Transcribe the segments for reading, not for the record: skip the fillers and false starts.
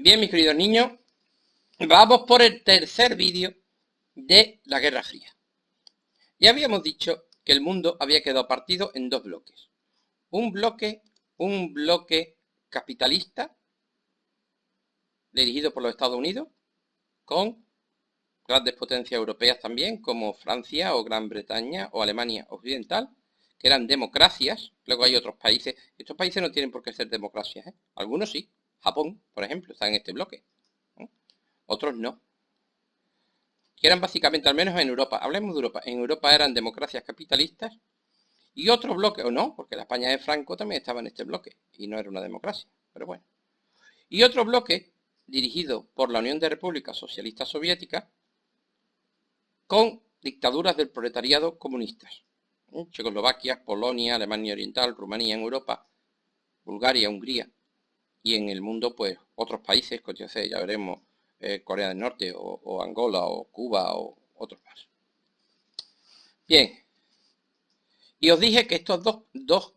Bien, mis queridos niños, vamos por el tercer vídeo de la Guerra Fría. Ya habíamos dicho que el mundo había quedado partido en dos bloques. Un bloque capitalista, dirigido por los Estados Unidos, con grandes potencias europeas también, como Francia o Gran Bretaña o Alemania Occidental, que eran democracias. Luego hay otros países. Estos países no tienen por qué ser democracias, ¿eh? Algunos sí. Japón, por ejemplo, está en este bloque. Otros no. Que eran básicamente, al menos en Europa, hablemos de Europa, en Europa eran democracias capitalistas y otro bloque, o no, porque la España de Franco también estaba en este bloque y no era una democracia, pero bueno. Y otro bloque dirigido por la Unión de Repúblicas Socialistas Soviéticas con dictaduras del proletariado comunistas. Checoslovaquia, Polonia, Alemania Oriental, Rumanía en Europa, Bulgaria, Hungría y en el mundo pues otros países, que ya veremos, Corea del Norte o Angola o Cuba o otros más. Bien, y os dije que estos dos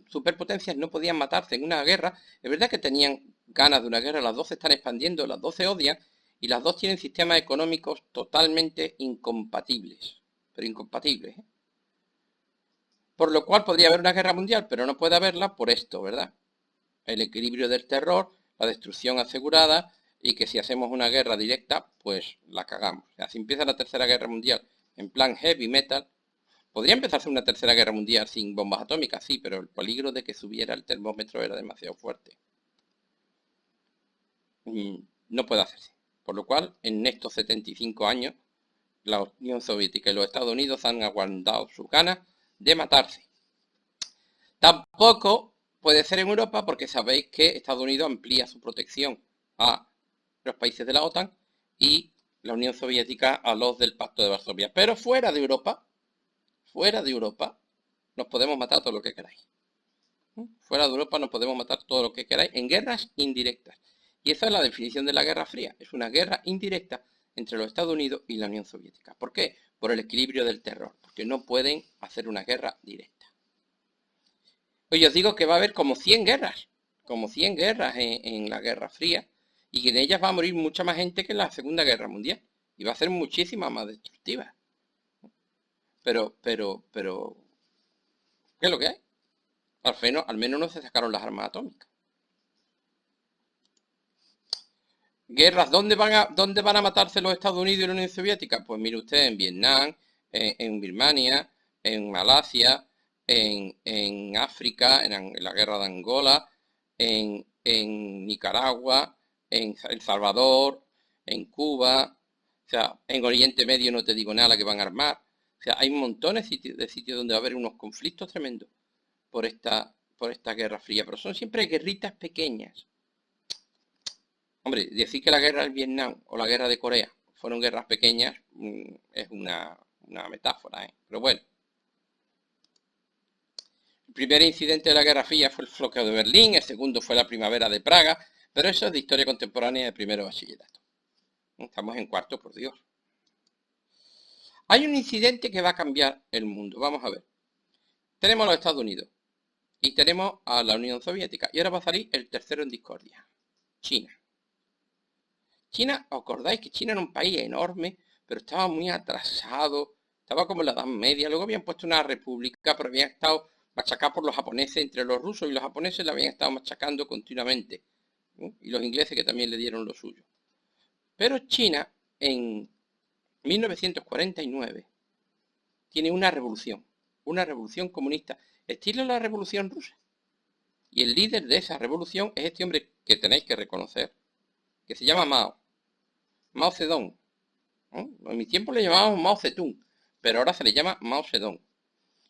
superpotencias no podían matarse en una guerra. Es verdad que tenían ganas de una guerra, las dos se están expandiendo, las dos se odian y las dos tienen sistemas económicos totalmente incompatibles, pero incompatibles, ¿eh? Por lo cual podría haber una guerra mundial, pero no puede haberla por esto, ¿verdad? El equilibrio del terror, la destrucción asegurada y que si hacemos una guerra directa, pues la cagamos. O sea, si empieza la tercera guerra mundial en plan heavy metal, podría empezarse una tercera guerra mundial sin bombas atómicas, sí, pero el peligro de que subiera el termómetro era demasiado fuerte. No puede hacerse. Por lo cual, en estos 75 años, la Unión Soviética y los Estados Unidos han aguantado sus ganas de matarse. Tampoco puede ser en Europa porque sabéis que Estados Unidos amplía su protección a los países de la OTAN y la Unión Soviética a los del Pacto de Varsovia. Pero fuera de Europa, nos podemos matar todo lo que queráis. Fuera de Europa nos podemos matar todo lo que queráis en guerras indirectas. Y esa es la definición de la Guerra Fría. Es una guerra indirecta entre los Estados Unidos y la Unión Soviética. ¿Por qué? Por el equilibrio del terror. Porque no pueden hacer una guerra directa. Pues yo os digo que va a haber como 100 guerras. Como 100 guerras en la Guerra Fría. Y que en ellas va a morir mucha más gente que en la Segunda Guerra Mundial. Y va a ser muchísima más destructiva. Pero, ¿qué es lo que hay? Al menos no se sacaron las armas atómicas. Guerras, ¿dónde van a matarse los Estados Unidos y la Unión Soviética? Pues mire usted, en Vietnam, en Birmania, en Malasia, en África, en la guerra de Angola, en Nicaragua, en El Salvador, en Cuba, o sea, en Oriente Medio no te digo nada que van a armar. O sea, hay montones de sitios donde va a haber unos conflictos tremendos por esta Guerra Fría, pero son siempre guerritas pequeñas. Hombre, decir que la guerra del Vietnam o la guerra de Corea fueron guerras pequeñas es una metáfora, ¿eh? Pero bueno. El primer incidente de la Guerra Fría fue el bloqueo de Berlín, el segundo fue la primavera de Praga, pero eso es de historia contemporánea de primero bachillerato. Estamos en cuarto, por Dios. Hay un incidente que va a cambiar el mundo. Vamos a ver. Tenemos a los Estados Unidos y tenemos a la Unión Soviética. Y ahora va a salir el tercero en discordia. China. China, ¿os acordáis que China era un país enorme, pero estaba muy atrasado? Estaba como en la Edad Media. Luego habían puesto una república, pero habían estado machacados por los japoneses. Entre los rusos y los japoneses la habían estado machacando continuamente. Y los ingleses que también le dieron lo suyo. Pero China, en 1949, tiene una revolución comunista, estilo la revolución rusa. Y el líder de esa revolución es este hombre que tenéis que reconocer, que se llama Mao Zedong. En mi tiempo le llamábamos Mao Zedong, pero ahora se le llama Mao Zedong.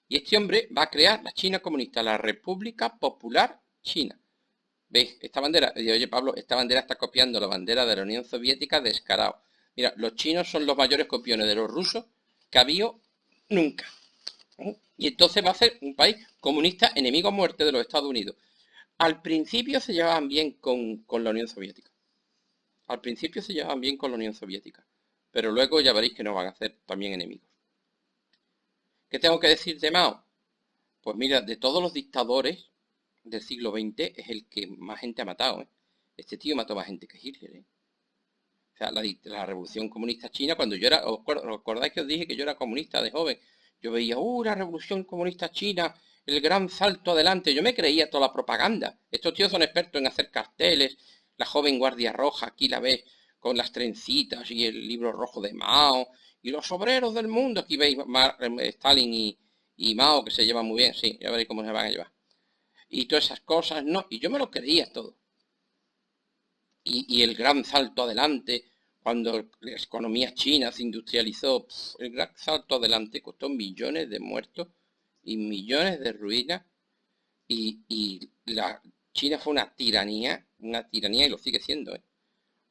Y este hombre va a crear la China comunista, la República Popular China. ¿Veis? Esta bandera, oye Pablo, esta bandera está copiando la bandera de la Unión Soviética descarado. Mira, los chinos son los mayores copiones de los rusos que ha habido nunca. Y entonces va a ser un país comunista enemigo a muerte de los Estados Unidos. Al principio se llevaban bien con la Unión Soviética. Al principio se llevaban bien con la Unión Soviética. Pero luego ya veréis que nos van a hacer también enemigos. ¿Qué tengo que decir de Mao? Pues mira, de todos los dictadores del siglo XX es el que más gente ha matado, ¿eh? Este tío mató más gente que Hitler, ¿eh? O sea, la revolución comunista china, cuando yo era, ¿os acordáis que os dije que yo era comunista de joven? Yo veía, la revolución comunista china, el gran salto adelante. Yo me creía toda la propaganda. Estos tíos son expertos en hacer carteles. La joven guardia roja, aquí la ves, con las trencitas y el libro rojo de Mao. Y los obreros del mundo, aquí veis Stalin y Mao, que se llevan muy bien, sí, ya veréis cómo se van a llevar. Y todas esas cosas, no, y yo me lo creía todo. Y el gran salto adelante, cuando la economía china se industrializó, el gran salto adelante costó millones de muertos y millones de ruinas, y la China fue una tiranía y lo sigue siendo, ¿eh?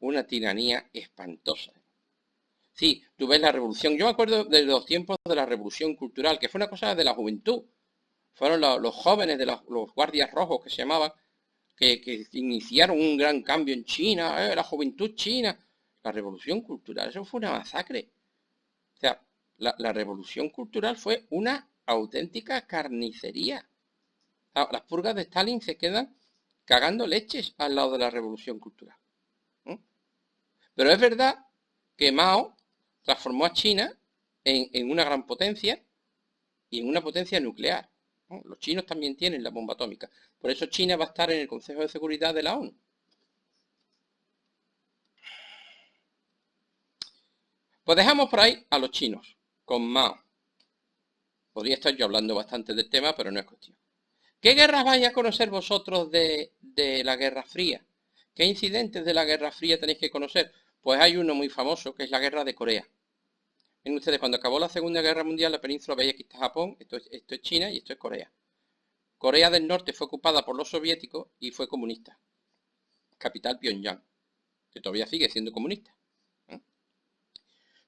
Una tiranía espantosa. Sí, tú ves la revolución, yo me acuerdo de los tiempos de la revolución cultural, que fue una cosa de la juventud, fueron los jóvenes de los guardias rojos que se llamaban, que iniciaron un gran cambio en China, la juventud china, la revolución cultural, eso fue una masacre. O sea, la revolución cultural fue una auténtica carnicería. Las purgas de Stalin se quedan cagando leches al lado de la revolución cultural. ¿Eh? Pero es verdad que Mao transformó a China en una gran potencia y en una potencia nuclear, ¿no? Los chinos también tienen la bomba atómica. Por eso China va a estar en el Consejo de Seguridad de la ONU. Pues dejamos por ahí a los chinos, con Mao. Podría estar yo hablando bastante del tema, pero no es cuestión. ¿Qué guerras vais a conocer vosotros de la Guerra Fría? ¿Qué incidentes de la Guerra Fría tenéis que conocer? Pues hay uno muy famoso, que es la Guerra de Corea. Ven ustedes, cuando acabó la Segunda Guerra Mundial, la península, veis, aquí está Japón, esto es China y esto es Corea. Corea del Norte fue ocupada por los soviéticos y fue comunista. Capital Pyongyang, que todavía sigue siendo comunista. ¿Eh?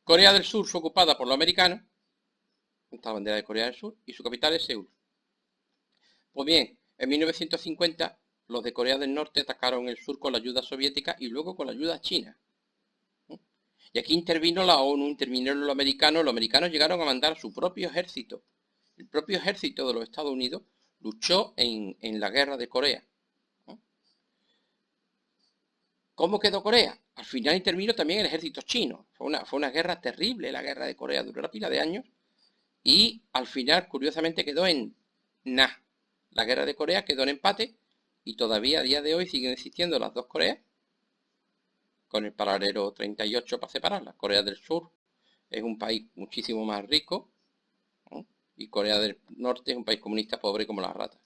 Corea del Sur fue ocupada por los americanos, esta bandera de Corea del Sur, y su capital es Seúl. Pues bien, en 1950 los de Corea del Norte atacaron el sur con la ayuda soviética y luego con la ayuda china. ¿Eh? Y aquí intervino la ONU, intervinieron los americanos llegaron a mandar su propio ejército. El propio ejército de los Estados Unidos luchó en la guerra de Corea. ¿Cómo quedó Corea? Al final intervino también el ejército chino. Fue una guerra terrible, la guerra de Corea, duró una pila de años y al final, curiosamente, quedó en nada. La guerra de Corea quedó en empate y todavía a día de hoy siguen existiendo las dos Coreas, con el paralelo 38 para separarlas. Corea del Sur es un país muchísimo más rico, ¿no? Y Corea del Norte es un país comunista pobre como las ratas.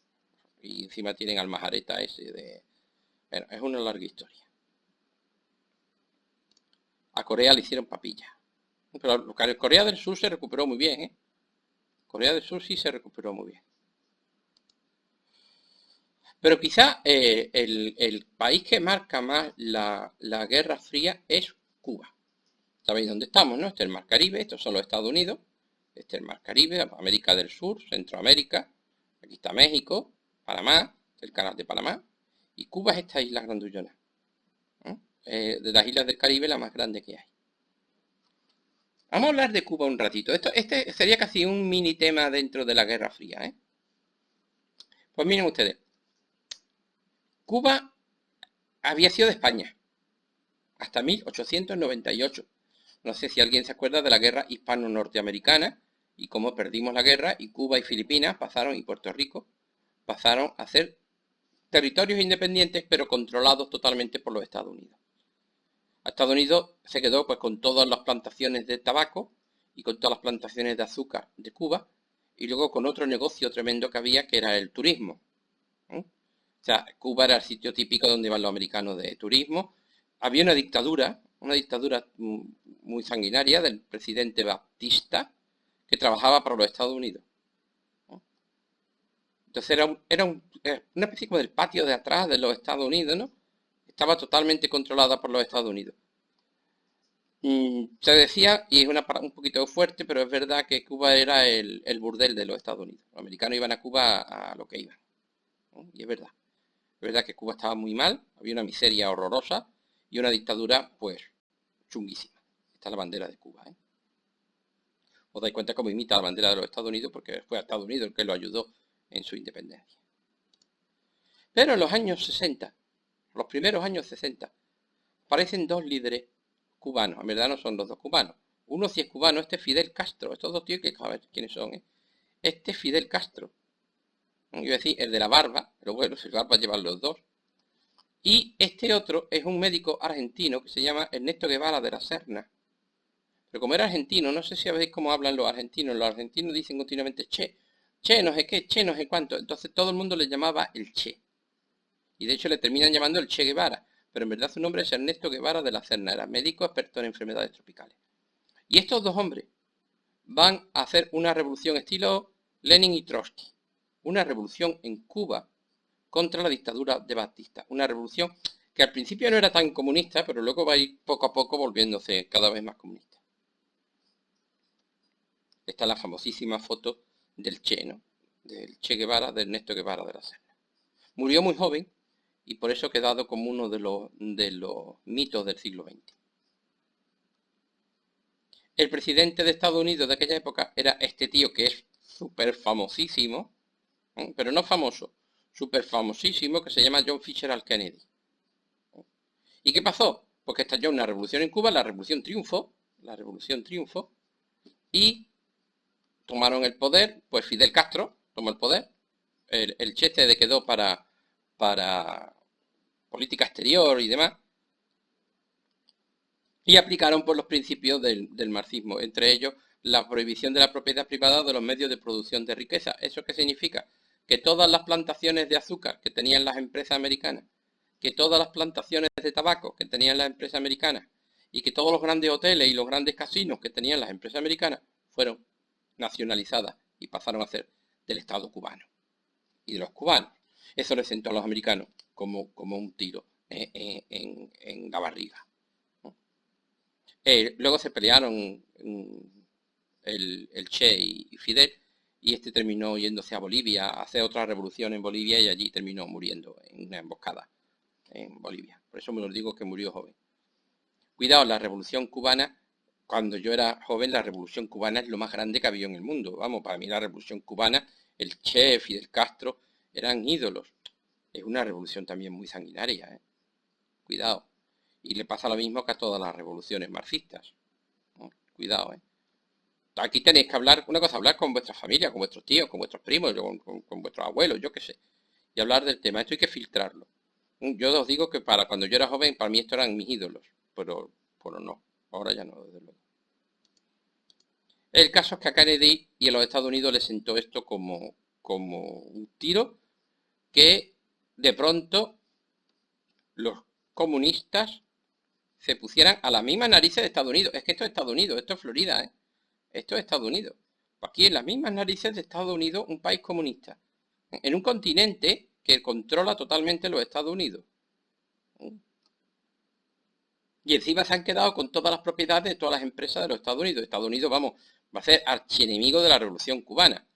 Y encima tienen al majareta ese de... Bueno, es una larga historia. A Corea le hicieron papilla. Pero Corea del Sur se recuperó muy bien, ¿eh? Corea del Sur sí se recuperó muy bien. Pero quizá el país que marca más la Guerra Fría es Cuba. Sabéis dónde estamos, ¿no? Este es el Mar Caribe, estos son los Estados Unidos, este es el Mar Caribe, América del Sur, Centroamérica, aquí está México, Panamá, el canal de Panamá, y Cuba es esta isla grandullona, ¿no? De las islas del Caribe la más grande que hay. Vamos a hablar de Cuba un ratito. Este sería casi un mini tema dentro de la Guerra Fría, ¿eh? Pues miren ustedes, Cuba había sido de España hasta 1898. No sé si alguien se acuerda de la guerra hispano-norteamericana y cómo perdimos la guerra y Cuba y Filipinas pasaron, y Puerto Rico pasaron a ser territorios independientes pero controlados totalmente por los Estados Unidos. Estados Unidos se quedó pues con todas las plantaciones de tabaco y con todas las plantaciones de azúcar de Cuba y luego con otro negocio tremendo que había que era el turismo. ¿Eh? O sea, Cuba era el sitio típico donde iban los americanos de turismo. Había una dictadura muy sanguinaria del presidente Batista que trabajaba para los Estados Unidos. ¿No? Entonces era una especie como del patio de atrás de los Estados Unidos, ¿no? Estaba totalmente controlada por los Estados Unidos. Se decía, y es un poquito fuerte, pero es verdad que Cuba era el burdel de los Estados Unidos. Los americanos iban a Cuba a lo que iban, ¿no? Y es verdad. Es verdad que Cuba estaba muy mal, había una miseria horrorosa y una dictadura, pues, chunguísima. Esta es la bandera de Cuba, ¿eh? Os dais cuenta cómo imita la bandera de los Estados Unidos porque fue a Estados Unidos el que lo ayudó en su independencia. Pero en los años 60 los primeros años 60, aparecen dos líderes cubanos. En verdad no son los dos cubanos. Uno sí es cubano, este es Fidel Castro. Estos dos tíos que saber quiénes son, ¿eh? Este es Fidel Castro. Yo iba a decir el de la barba, pero bueno, si barba llevan los dos. Y este otro es un médico argentino que se llama Ernesto Guevara de la Serna. Pero como era argentino, no sé si sabéis cómo hablan los argentinos. Los argentinos dicen continuamente che, no sé qué, che, no sé cuánto. Entonces todo el mundo le llamaba el Che. Y de hecho le terminan llamando el Che Guevara. Pero en verdad su nombre es Ernesto Guevara de la Serna. Era médico experto en enfermedades tropicales. Y estos dos hombres van a hacer una revolución estilo Lenin y Trotsky. Una revolución en Cuba contra la dictadura de Batista. Una revolución que al principio no era tan comunista, pero luego va a ir poco a poco volviéndose cada vez más comunista. Esta es la famosísima foto del Che, ¿no? Del Che Guevara, de Ernesto Guevara de la Serna. Murió muy joven y por eso ha quedado como uno de los mitos del siglo XX. El presidente de Estados Unidos de aquella época era este tío que es súper famosísimo, ¿eh? Pero no famoso, súper famosísimo, que se llama John Fitzgerald Kennedy. ¿Y qué pasó? Pues que estalló una revolución en Cuba, la revolución triunfó, y tomaron el poder, pues Fidel Castro tomó el poder, el Che se quedó para política exterior y demás, y aplicaron por los principios del marxismo, entre ellos la prohibición de la propiedad privada de los medios de producción de riqueza. ¿Eso qué significa? Que todas las plantaciones de azúcar que tenían las empresas americanas, que todas las plantaciones de tabaco que tenían las empresas americanas, y que todos los grandes hoteles y los grandes casinos que tenían las empresas americanas fueron nacionalizadas y pasaron a ser del Estado cubano y de los cubanos. Eso les sentó a los americanos como un tiro en la barriga. Luego se pelearon el Che y Fidel, y este terminó yéndose a Bolivia a hacer otra revolución en Bolivia y allí terminó muriendo en una emboscada en Bolivia. Por eso me lo digo que murió joven. Cuidado, la revolución cubana, cuando yo era joven, la revolución cubana es lo más grande que había en el mundo. Vamos, para mí la revolución cubana, el Che, Fidel Castro, eran ídolos. Es una revolución también muy sanguinaria, ¿eh? Cuidado. Y le pasa lo mismo que a todas las revoluciones marxistas, ¿no? Cuidado, ¿eh? Aquí tenéis que hablar, una cosa, hablar con vuestra familia, con vuestros tíos, con vuestros primos, con vuestros abuelos, yo qué sé. Y hablar del tema. Esto hay que filtrarlo. Yo os digo que para cuando yo era joven, para mí estos eran mis ídolos. Pero no. Ahora ya no, desde luego. El caso es que a Kennedy y a los Estados Unidos les sentó esto como un tiro que de pronto los comunistas se pusieran a las mismas narices de Estados Unidos. Es que esto es Estados Unidos, esto es Florida, ¿eh? Esto es Estados Unidos. Aquí en las mismas narices de Estados Unidos, un país comunista. En un continente que controla totalmente los Estados Unidos. Y encima se han quedado con todas las propiedades de todas las empresas de los Estados Unidos. Estados Unidos, vamos, va a ser archienemigo de la Revolución Cubana.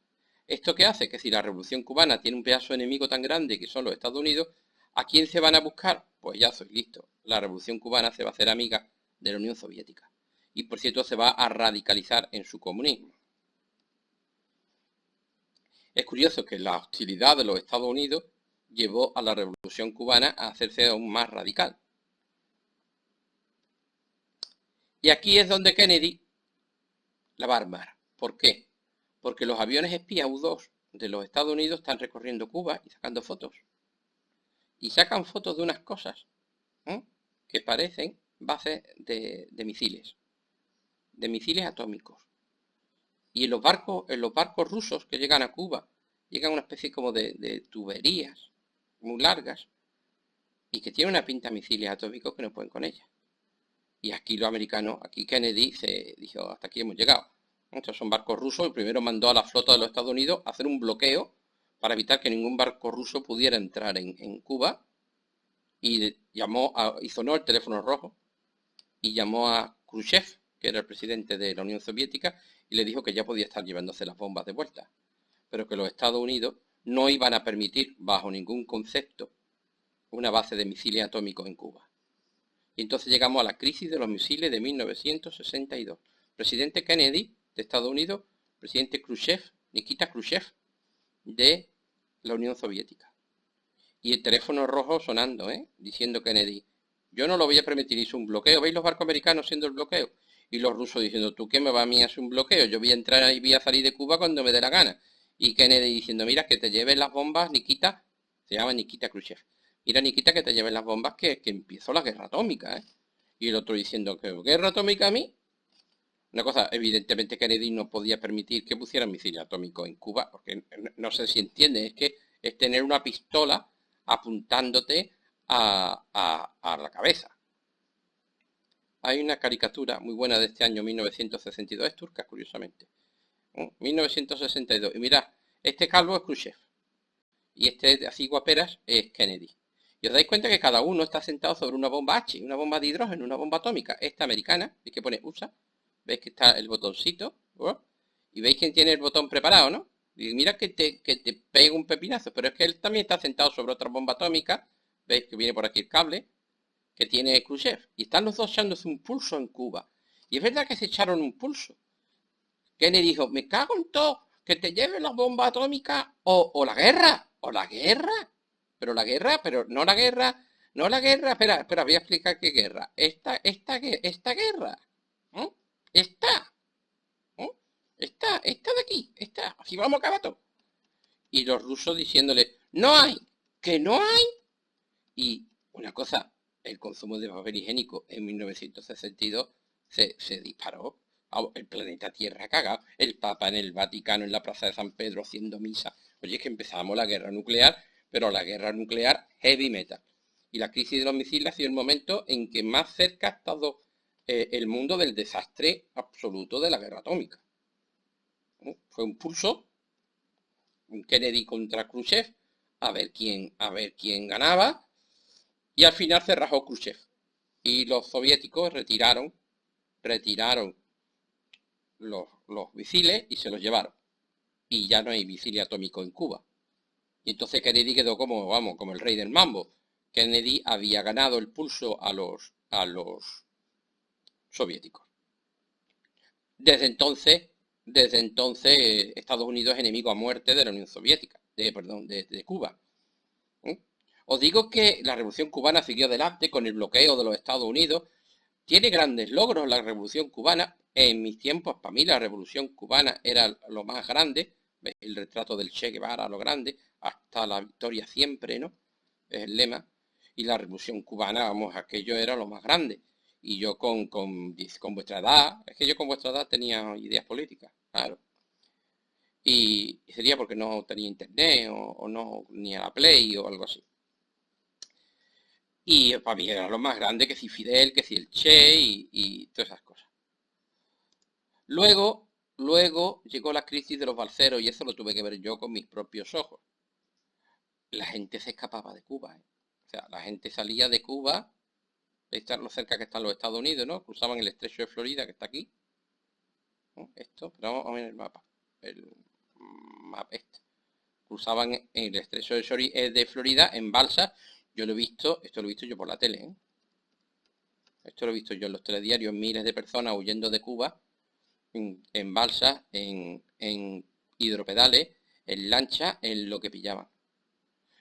¿Esto qué hace? Que si la Revolución Cubana tiene un pedazo enemigo tan grande que son los Estados Unidos, ¿a quién se van a buscar? Pues ya soy listo. La Revolución Cubana se va a hacer amiga de la Unión Soviética. Y por cierto se va a radicalizar en su comunismo. Es curioso que la hostilidad de los Estados Unidos llevó a la Revolución Cubana a hacerse aún más radical. Y aquí es donde Kennedy la va a armar. ¿Por qué? Porque los aviones espía U-2 de los Estados Unidos están recorriendo Cuba y sacando fotos. Y sacan fotos de unas cosas, ¿eh?, que parecen bases de misiles atómicos. Y en los barcos rusos que llegan a Cuba, llegan una especie como de tuberías muy largas y que tienen una pinta de misiles atómicos que no pueden con ellas. Y aquí los americanos, aquí Kennedy se dijo, hasta aquí hemos llegado. Estos son barcos rusos. El primero mandó a la flota de los Estados Unidos a hacer un bloqueo para evitar que ningún barco ruso pudiera entrar en Cuba. Y sonó el teléfono rojo y llamó a Khrushchev, que era el presidente de la Unión Soviética, y le dijo que ya podía estar llevándose las bombas de vuelta, pero que los Estados Unidos no iban a permitir, bajo ningún concepto, una base de misiles atómicos en Cuba. Y entonces llegamos a la crisis de los misiles de 1962. Presidente Kennedy de Estados Unidos, presidente Khrushchev, Nikita Khrushchev de la Unión Soviética. Y el teléfono rojo sonando, diciendo Kennedy, yo no lo voy a permitir, hizo un bloqueo. ¿Veis los barcos americanos siendo el bloqueo? Y los rusos diciendo, ¿tú qué me va a mí a hacer un bloqueo? Yo voy a entrar y voy a salir de Cuba cuando me dé la gana. Y Kennedy diciendo, mira, que te lleven las bombas, Nikita. Se llama Nikita Khrushchev. Mira, Nikita, que te lleven las bombas, que empiezo la guerra atómica, ¿eh? Y el otro diciendo, ¿qué guerra atómica a mí? Una cosa, evidentemente Kennedy no podía permitir que pusieran misiles atómicos en Cuba, porque no sé si entiende, es que es tener una pistola apuntándote a la cabeza. Hay una caricatura muy buena de este año 1962, es turca, curiosamente. 1962. Y mirad, este calvo es Khrushchev. Y este de así guaperas es Kennedy. Y os dais cuenta que cada uno está sentado sobre una bomba H, una bomba de hidrógeno, una bomba atómica. Esta americana, ¿veis que pone USA? ¿Veis que está el botoncito? Y veis quién tiene el botón preparado, ¿no? Y mira que te pega un pepinazo, pero es que él también está sentado sobre otra bomba atómica. ¿Veis que viene por aquí el cable? Que tiene Khrushchev. Y están los dos echándose un pulso en Cuba. Y es verdad que se echaron un pulso. Kennedy dijo, me cago en todo, que te lleven las bombas atómicas o la guerra. O la guerra. Pero la guerra, pero no la guerra. No la guerra. Espera, voy a explicar qué guerra. Esta guerra. ¿eh? Esta. ¿eh? Esta de aquí. Esta. Así vamos a acabar todo. Y los rusos diciéndole, no hay. Que no hay. Y una cosa, el consumo de papel higiénico en 1962 se disparó. El planeta Tierra cagado. El Papa en el Vaticano, en la Plaza de San Pedro, haciendo misa. Oye, es que empezamos la guerra nuclear, pero la guerra nuclear heavy metal. Y la crisis de los misiles ha sido el momento en que más cerca ha estado el mundo del desastre absoluto de la guerra atómica. Fue un pulso, un Kennedy contra Khrushchev, a ver quién ganaba. Y al final se rajó Khrushchev. Y los soviéticos retiraron los misiles y se los llevaron. Y ya no hay misil atómico en Cuba. Y entonces Kennedy quedó como el rey del mambo. Kennedy había ganado el pulso a los soviéticos. Desde entonces, Estados Unidos es enemigo a muerte de la Unión Soviética, de Cuba. Os digo que la Revolución Cubana siguió adelante con el bloqueo de los Estados Unidos. Tiene grandes logros la Revolución Cubana. En mis tiempos, para mí, la Revolución Cubana era lo más grande. El retrato del Che Guevara, lo grande. Hasta la victoria siempre, ¿no? Es el lema. Y la Revolución Cubana, vamos, aquello era lo más grande. Y yo con vuestra edad, es que yo con vuestra edad tenía ideas políticas, claro. Y sería porque no tenía internet o no, ni a la Play o algo así. Y para mí era lo más grande, que si Fidel, que si el Che y todas esas cosas. Luego llegó la crisis de los balseros y eso lo tuve que ver yo con mis propios ojos. La gente se escapaba de Cuba, ¿eh? O sea, la gente salía de Cuba, estar lo cerca que están los Estados Unidos, ¿no? Cruzaban el estrecho de Florida, que está aquí. ¿No? Esto, pero vamos a ver el mapa. El mapa este. Cruzaban el estrecho de Florida en balsas. Yo lo he visto, esto lo he visto yo por la tele, ¿eh? Esto lo he visto yo en los telediarios, miles de personas huyendo de Cuba en balsas, en hidropedales, en lancha, en lo que pillaban.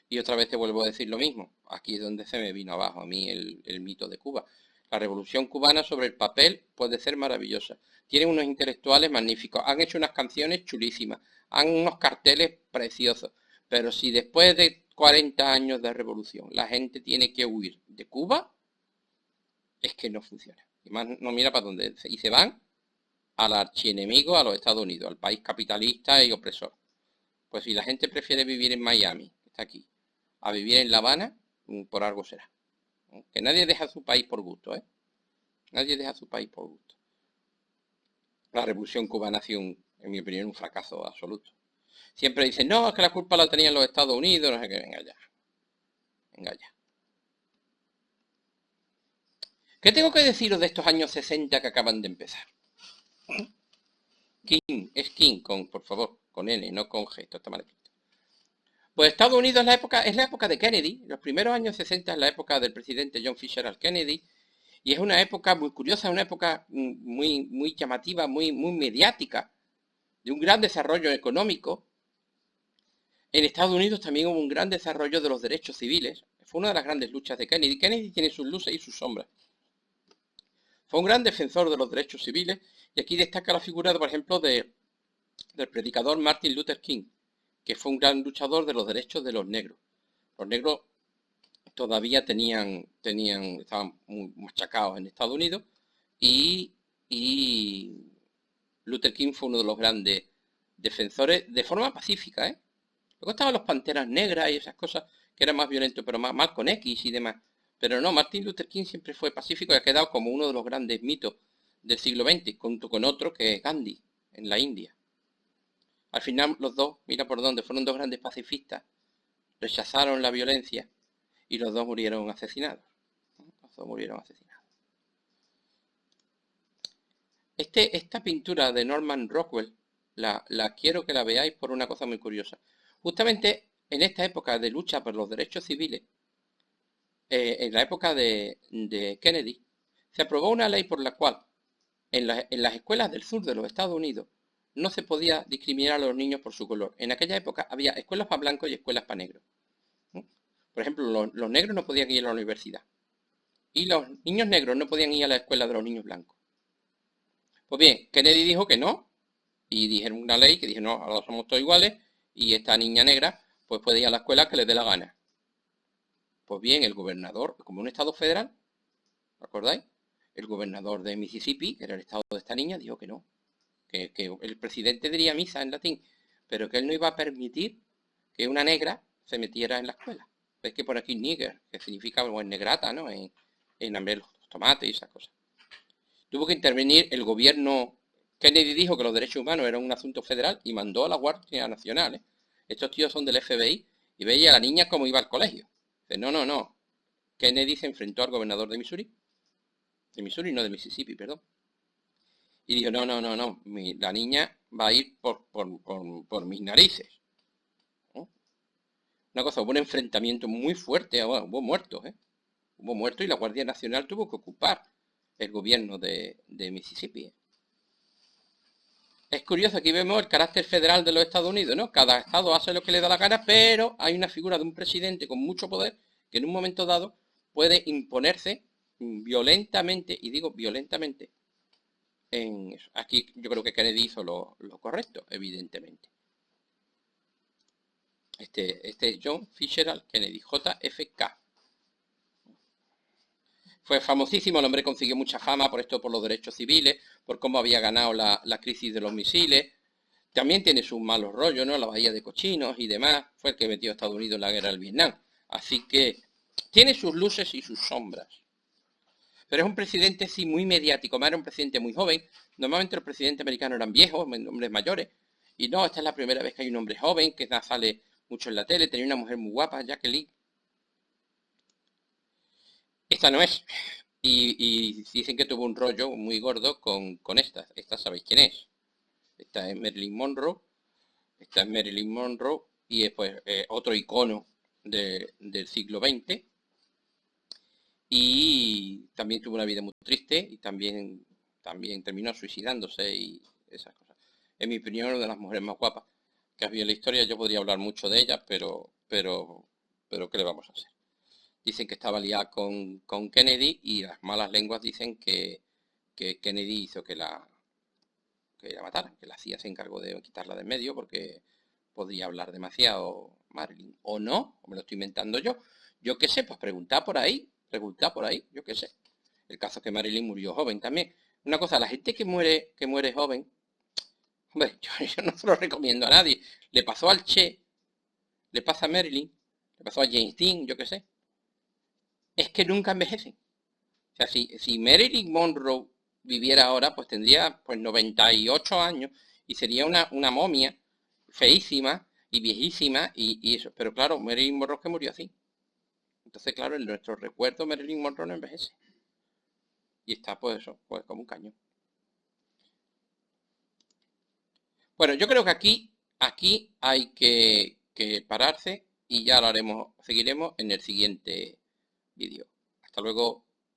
Y otra vez te vuelvo a decir lo mismo. Aquí es donde se me vino abajo a mí el mito de Cuba. La revolución cubana sobre el papel puede ser maravillosa. Tienen unos intelectuales magníficos. Han hecho unas canciones chulísimas. Han unos carteles preciosos. Pero si después de 40 años de revolución la gente tiene que huir de Cuba, es que no funciona. Y más no mira para dónde. Y se van al archienemigo, a los Estados Unidos, al país capitalista y opresor. Pues si la gente prefiere vivir en Miami, que está aquí, a vivir en La Habana, por algo será. Que nadie deja su país por gusto, ¿eh? Nadie deja su país por gusto. La revolución cubana ha sido, en mi opinión, un fracaso absoluto. Siempre dicen, no, es que la culpa la tenían los Estados Unidos, no sé qué, venga ya. Venga ya. ¿Qué tengo que deciros de estos años 60 que acaban de empezar? King, es King, por favor, con N, no con G, esto está mal escrito. Pues Estados Unidos es la época de Kennedy. Los primeros años 60 es la época del presidente John Fitzgerald Kennedy. Y es una época muy curiosa, una época muy llamativa, muy mediática, de un gran desarrollo económico. En Estados Unidos también hubo un gran desarrollo de los derechos civiles. Fue una de las grandes luchas de Kennedy. Kennedy tiene sus luces y sus sombras. Fue un gran defensor de los derechos civiles y aquí destaca la figura, por ejemplo, del predicador Martin Luther King, que fue un gran luchador de los derechos de los negros. Los negros todavía estaban muy machacados en Estados Unidos y Luther King fue uno de los grandes defensores de forma pacífica, ¿eh? Luego estaban los Panteras Negras y esas cosas que eran más violentos, pero más con X y demás. Pero no, Martin Luther King siempre fue pacífico y ha quedado como uno de los grandes mitos del siglo XX, junto con otro que es Gandhi, en la India. Al final los dos, mira por dónde, fueron dos grandes pacifistas, rechazaron la violencia y los dos murieron asesinados. Los dos murieron asesinados. Esta pintura de Norman Rockwell, la quiero que la veáis por una cosa muy curiosa. Justamente en esta época de lucha por los derechos civiles, en la época de Kennedy, se aprobó una ley por la cual en las escuelas del sur de los Estados Unidos no se podía discriminar a los niños por su color. En aquella época había escuelas para blancos y escuelas para negros. Por ejemplo, los negros no podían ir a la universidad. Y los niños negros no podían ir a la escuela de los niños blancos. Pues bien, Kennedy dijo que no. Y dijeron una ley que dijo, no, ahora somos todos iguales. Y esta niña negra pues puede ir a la escuela que le dé la gana. Pues bien, el gobernador, como un estado federal, ¿os acordáis? El gobernador de Mississippi, que era el estado de esta niña, dijo que no. Que el presidente diría misa en latín, pero que él no iba a permitir que una negra se metiera en la escuela. Es que por aquí nigger, que significa bueno, negrata, ¿no? En hambre los tomates y esas cosas. Tuvo que intervenir el gobierno. Kennedy dijo que los derechos humanos eran un asunto federal y mandó a la Guardia Nacional. Estos tíos son del FBI y veía a la niña cómo iba al colegio. Dice, no. Kennedy se enfrentó al gobernador de Missouri. De Missouri, no de Mississippi, perdón. Y dijo, no. La niña va a ir por mis narices. ¿No? Una cosa, hubo un enfrentamiento muy fuerte. Bueno, hubo muertos, ¿eh? Hubo muertos y la Guardia Nacional tuvo que ocupar el gobierno de Mississippi. Es curioso, aquí vemos el carácter federal de los Estados Unidos, ¿no? Cada estado hace lo que le da la gana, pero hay una figura de un presidente con mucho poder que en un momento dado puede imponerse violentamente, y digo violentamente, en eso. Aquí yo creo que Kennedy hizo lo correcto, evidentemente. Este es John Fitzgerald Kennedy, JFK. Fue famosísimo, el hombre consiguió mucha fama por esto, por los derechos civiles, por cómo había ganado la crisis de los misiles. También tiene sus malos rollos, ¿no? La bahía de cochinos y demás. Fue el que metió a Estados Unidos en la guerra del Vietnam. Así que tiene sus luces y sus sombras. Pero es un presidente, sí, muy mediático. Era un presidente muy joven. Normalmente los presidentes americanos eran viejos, hombres mayores. Y no, esta es la primera vez que hay un hombre joven, que sale mucho en la tele. Tenía una mujer muy guapa, Jacqueline. Esta no es. Y dicen que tuvo un rollo muy gordo con esta. Esta sabéis quién es. Esta es Marilyn Monroe. Esta es Marilyn Monroe. Y después otro icono del siglo XX. Y también tuvo una vida muy triste y también terminó suicidándose y esas cosas. En mi opinión, una de las mujeres más guapas que ha habido en la historia. Yo podría hablar mucho de ella, pero ¿qué le vamos a hacer? Dicen que estaba liada con Kennedy y las malas lenguas dicen que Kennedy hizo que la mataran, que la CIA se encargó de quitarla de en medio porque podía hablar demasiado Marilyn. O no, o me lo estoy inventando yo. Yo qué sé, pues preguntad por ahí, yo qué sé. El caso es que Marilyn murió joven también. Una cosa, la gente que muere joven, hombre, yo no se lo recomiendo a nadie. Le pasó al Che, le pasa a Marilyn, le pasó a James Dean, yo qué sé. Es que nunca envejecen. O sea, si Marilyn Monroe viviera ahora, pues tendría pues 98 años y sería una momia feísima y viejísima y eso. Pero claro, Marilyn Monroe que murió así. Entonces, claro, en nuestro recuerdo Marilyn Monroe no envejece. Y está pues eso, pues como un cañón. Bueno, yo creo que aquí hay que pararse y ya lo haremos, seguiremos en el siguiente vídeo. Hasta luego.